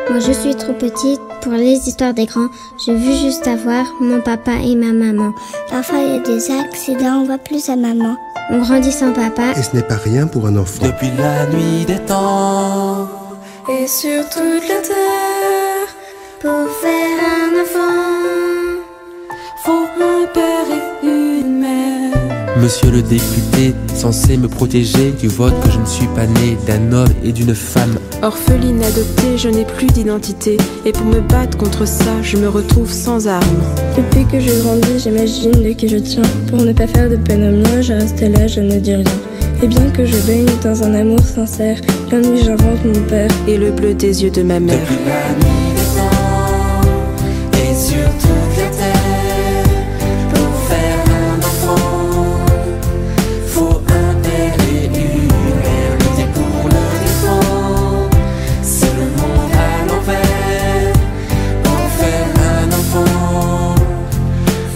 Moi je suis trop petite pour les histoires des grands. Je veux juste avoir mon papa et ma maman. Parfois il y a des accidents, on voit plus sa maman. On grandit sans papa. Et ce n'est pas rien pour un enfant. Depuis la nuit des temps et sur toute la terre, pour faire un enfant, faut un père et une mère. Monsieur le député, censé me protéger du vote que je ne suis pas né d'un homme et d'une femme. Orpheline adoptée, je n'ai plus d'identité. Et pour me battre contre ça, je me retrouve sans armes. Depuis que je grandis, j'imagine de qui je tiens. Pour ne pas faire de peine aux miens, je reste là, je ne dis rien. Et bien que je baigne dans un amour sincère, bien nuit j'invente mon père et le bleu des yeux de ma mère. Depuis la nuit des temps et sur toute la terre, pour faire un enfant, faut un père et une mère. Lutter pour le défendre, c'est le monde à l'envers. Pour faire un enfant,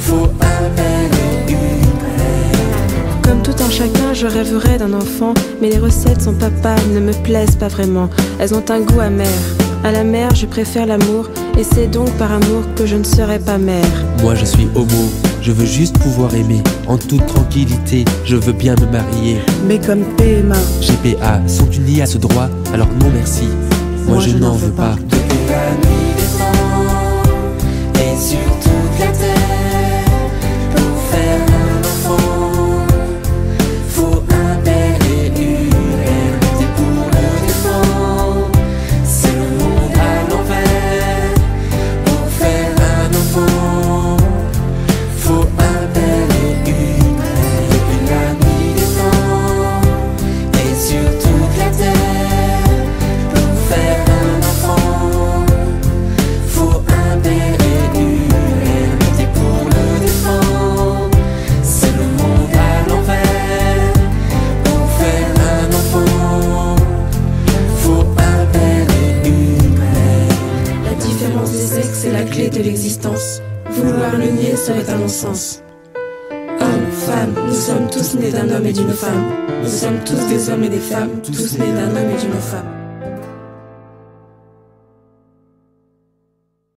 faut un père et une mère. Comme tout un chacun, je rêverais d'un enfant, mais les recettes sont papa, ne me plaisent pas vraiment. Elles ont un goût amer. À la mère, je préfère l'amour, et c'est donc par amour que je ne serai pas mère. Moi je suis homo, je veux juste pouvoir aimer en toute tranquillité, je veux bien me marier. Mais comme PMA, GPA sont unis à ce droit, alors non merci, moi je n'en veux pas. Depuis la nuit des temps et sur toute la terre, pour faire un enfant, faut un père et une mère. Lutter pour le défendre, c'est le monde à l'envers. Pour faire un enfant, faut un père et une mère. Depuis la nuit des temps et sur toute la terre, pour faire un enfant, faut un père et une mère. Lutter pour le défendre, c'est le monde à l'envers. Pour faire un enfant, faut un père et une mère. la différence des sexes est la clé de l'existence. Vouloir le nier serait un non-sens. Hommes, femmes, nous sommes tous nés d'un homme et d'une femme. Nous sommes tous des hommes et des femmes, tous nés d'un homme et d'une femme.